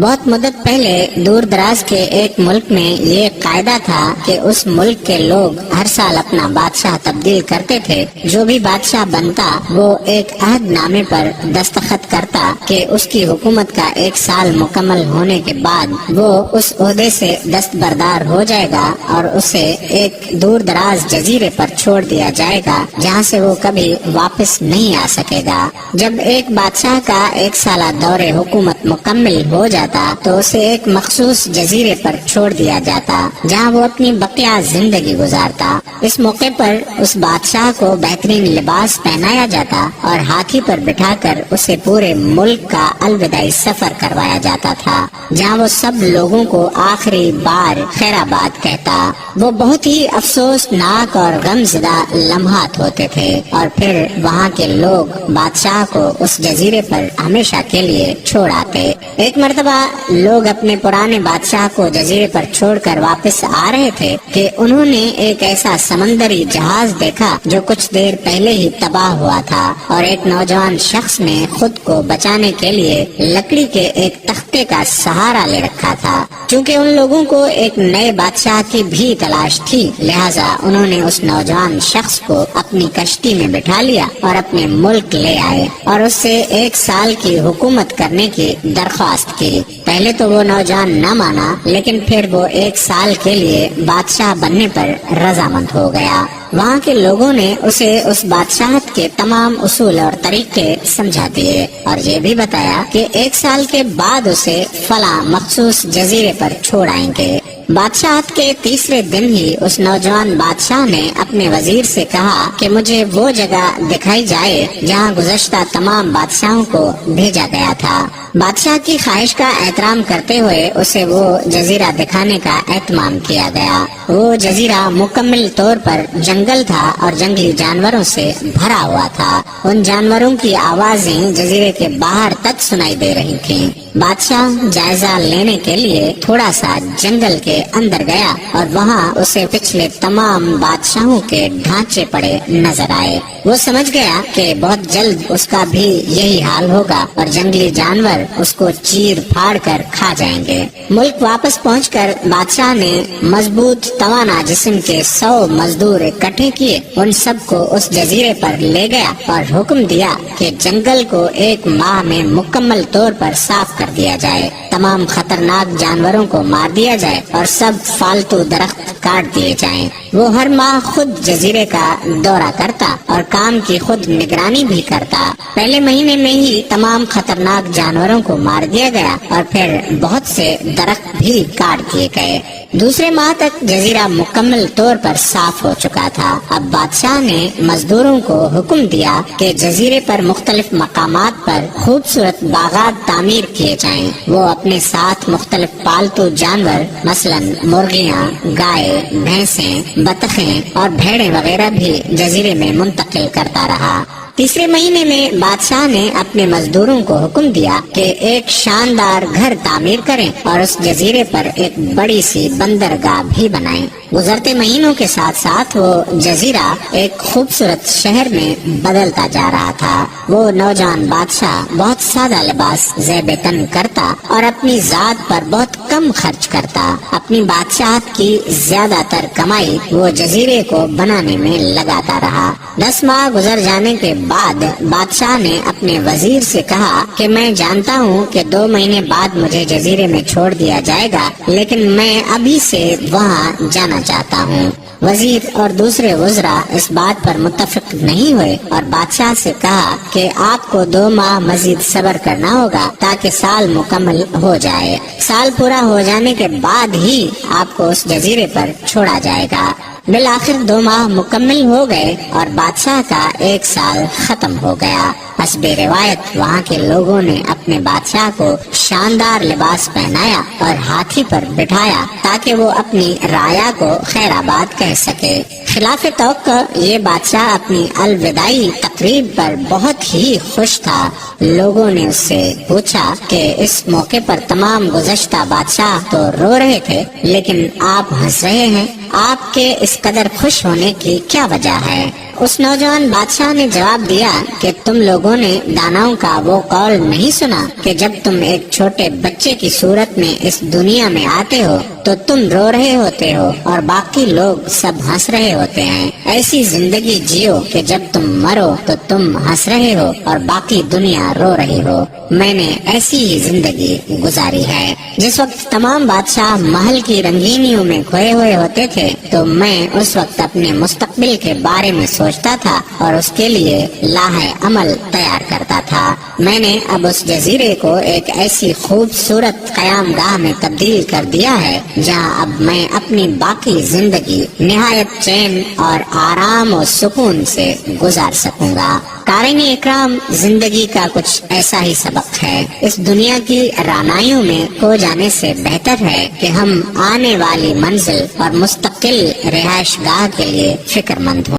بہت مدت پہلے دور دراز کے ایک ملک میں یہ قاعدہ تھا کہ اس ملک کے لوگ ہر سال اپنا بادشاہ تبدیل کرتے تھے۔ جو بھی بادشاہ بنتا وہ ایک عہد نامے پر دستخط کرتا کہ اس کی حکومت کا 1 سال مکمل ہونے کے بعد وہ اس عہدے سے دستبردار ہو جائے گا اور اسے ایک دور دراز جزیرے پر چھوڑ دیا جائے گا جہاں سے وہ کبھی واپس نہیں آ سکے گا۔ جب ایک بادشاہ کا 1 سالہ دور حکومت مکمل ہو جاتا تو اسے ایک مخصوص جزیرے پر چھوڑ دیا جاتا جہاں وہ اپنی بقیہ زندگی گزارتا۔ اس موقع پر اس بادشاہ کو بہترین لباس پہنایا جاتا اور ہاتھی پر بٹھا کر اسے پورے ملک کا الوداعی سفر کروایا جاتا تھا جہاں وہ سب لوگوں کو آخری بار خیر آباد کہتا۔ وہ بہت ہی افسوسناک اور غمزدہ لمحات ہوتے تھے اور پھر وہاں کے لوگ بادشاہ کو اس جزیرے پر ہمیشہ کے لیے چھوڑ آتے۔ ایک مرتبہ لوگ اپنے پرانے بادشاہ کو جزیرے پر چھوڑ کر واپس آ رہے تھے کہ انہوں نے ایک ایسا سمندری جہاز دیکھا جو کچھ دیر پہلے ہی تباہ ہوا تھا اور ایک نوجوان شخص نے خود کو بچانے کے لیے لکڑی کے ایک تختے کا سہارا لے رکھا تھا۔ چونکہ ان لوگوں کو ایک نئے بادشاہ کی بھی تلاش تھی، لہٰذا انہوں نے اس نوجوان شخص کو اپنی کشتی میں بٹھا لیا اور اپنے ملک لے آئے اور اس سے 1 سال کی حکومت کرنے کی درخواست کی۔ پہلے تو وہ نوجوان نہ مانا، لیکن پھر وہ 1 سال کے لیے بادشاہ بننے پر رضامند ہو گیا۔ وہاں کے لوگوں نے اسے اس بادشاہت کے تمام اصول اور طریقے سمجھا دیے اور یہ بھی بتایا کہ 1 سال کے بعد اسے فلاں مخصوص جزیرے پر چھوڑ آئیں گے۔ بادشاہت کے تیسرے دن ہی اس نوجوان بادشاہ نے اپنے وزیر سے کہا کہ مجھے وہ جگہ دکھائی جائے جہاں گزشتہ تمام بادشاہوں کو بھیجا گیا تھا۔ بادشاہ کی خواہش کا احترام کرتے ہوئے اسے وہ جزیرہ دکھانے کا اہتمام کیا گیا۔ وہ جزیرہ مکمل طور پر جنگل تھا اور جنگلی جانوروں سے بھرا ہوا تھا۔ ان جانوروں کی آوازیں جزیرے کے باہر تک سنائی دے رہی تھیں۔ بادشاہ جائزہ لینے کے لیے تھوڑا سا جنگل کے اندر گیا اور وہاں اسے پچھلے تمام بادشاہوں کے ڈھانچے پڑے نظر آئے۔ وہ سمجھ گیا کہ بہت جلد اس کا بھی یہی حال ہوگا اور جنگلی جانور اس کو چیر پھاڑ کر کھا جائیں گے۔ ملک واپس پہنچ کر بادشاہ نے مضبوط توانا جسم کے 100 مزدور اکٹھے کیے، ان سب کو اس جزیرے پر لے گیا اور حکم دیا کہ جنگل کو 1 ماہ میں مکمل طور پر صاف کر دیا جائے، تمام خطرناک جانوروں کو مار دیا جائے اور سب فالتو درخت کاٹ دیے جائیں۔ وہ ہر ماہ خود جزیرے کا دورہ کرتا اور کام کی خود نگرانی بھی کرتا۔ پہلے مہینے میں ہی تمام خطرناک جانوروں کو مار دیا گیا اور پھر بہت سے درخت بھی کاٹ دیے گئے۔ دوسرے ماہ تک جزیرہ مکمل طور پر صاف ہو چکا تھا۔ اب بادشاہ نے مزدوروں کو حکم دیا کہ جزیرے پر مختلف مقامات پر خوبصورت باغات تعمیر کیے جائیں۔ وہ اپنے ساتھ مختلف پالتو جانور مثلا مرغیاں، گائے، بھینسیں، بطخیں اور بھیڑیں وغیرہ بھی جزیرے میں منتقل کرتا رہا۔ تیسرے مہینے میں بادشاہ نے اپنے مزدوروں کو حکم دیا کہ ایک شاندار گھر تعمیر کریں اور اس جزیرے پر ایک بڑی سی بندرگاہ بھی بنائیں۔ گزرتے مہینوں کے ساتھ ساتھ وہ جزیرہ ایک خوبصورت شہر میں بدلتا جا رہا تھا۔ وہ نوجوان بادشاہ بہت سادہ لباس زیب تن کرتا اور اپنی ذات پر بہت کم خرچ کرتا۔ اپنی بادشاہت کی زیادہ تر کمائی وہ جزیرے کو بنانے میں لگاتا رہا۔ 10 ماہ گزر جانے کے بعد بادشاہ نے اپنے وزیر سے کہا کہ میں جانتا ہوں کہ 2 مہینے بعد مجھے جزیرے میں چھوڑ دیا جائے گا، لیکن میں ابھی سے وہاں جانا چاہتا ہوں۔ وزیر اور دوسرے وزراء اس بات پر متفق نہیں ہوئے اور بادشاہ سے کہا کہ آپ کو 2 ماہ مزید صبر کرنا ہوگا تاکہ سال مکمل ہو جائے۔ سال پورا ہو جانے کے بعد ہی آپ کو اس جزیرے پر چھوڑا جائے گا۔ بالآخر 2 ماہ مکمل ہو گئے اور بادشاہ کا 1 سال ختم ہو گیا۔ حسب روایت وہاں کے لوگوں نے اپنے بادشاہ کو شاندار لباس پہنایا اور ہاتھی پر بٹھایا تاکہ وہ اپنی رعایا کو خیر آباد کہہ سکے۔ خلاف توقع یہ بادشاہ اپنی الوداعی تقریب پر بہت ہی خوش تھا۔ لوگوں نے اس سے پوچھا کہ اس موقع پر تمام گزشتہ بادشاہ تو رو رہے تھے لیکن آپ ہنس رہے ہیں۔ آپ کے اس قدر خوش ہونے کی کیا وجہ ہے؟ اس نوجوان بادشاہ نے جواب دیا کہ تم لوگوں نے داناؤں کا وہ قول نہیں سنا کہ جب تم ایک چھوٹے بچے کی صورت میں اس دنیا میں آتے ہو تو تم رو رہے ہوتے ہو اور باقی لوگ سب ہنس رہے ہوتے ہیں۔ ایسی زندگی جیو کہ جب تم مرو تو تم ہنس رہے ہو اور باقی دنیا رو رہی ہو۔ میں نے ایسی ہی زندگی گزاری ہے۔ جس وقت تمام بادشاہ محل کی رنگینیوں میں کھوئے ہوئے ہوتے تھے تو میں اس وقت اپنے مستقبل کے بارے میں سوچتا تھا اور اس کے لیے لاہ عمل تیار کرتا تھا۔ میں نے اب اس جزیرے کو ایک ایسی خوبصورت قیام گاہ میں تبدیل کر دیا ہے جہاں اب میں اپنی باقی زندگی نہایت چین اور آرام و سکون سے گزار سکوں گا۔ قارئین اکرام، زندگی کا کچھ ایسا ہی سبق ہے۔ اس دنیا کی رعنائیوں میں کھو جانے سے بہتر ہے کہ ہم آنے والی منزل اور مستقل رہائش گاہ کے لیے فکر مند ہوں۔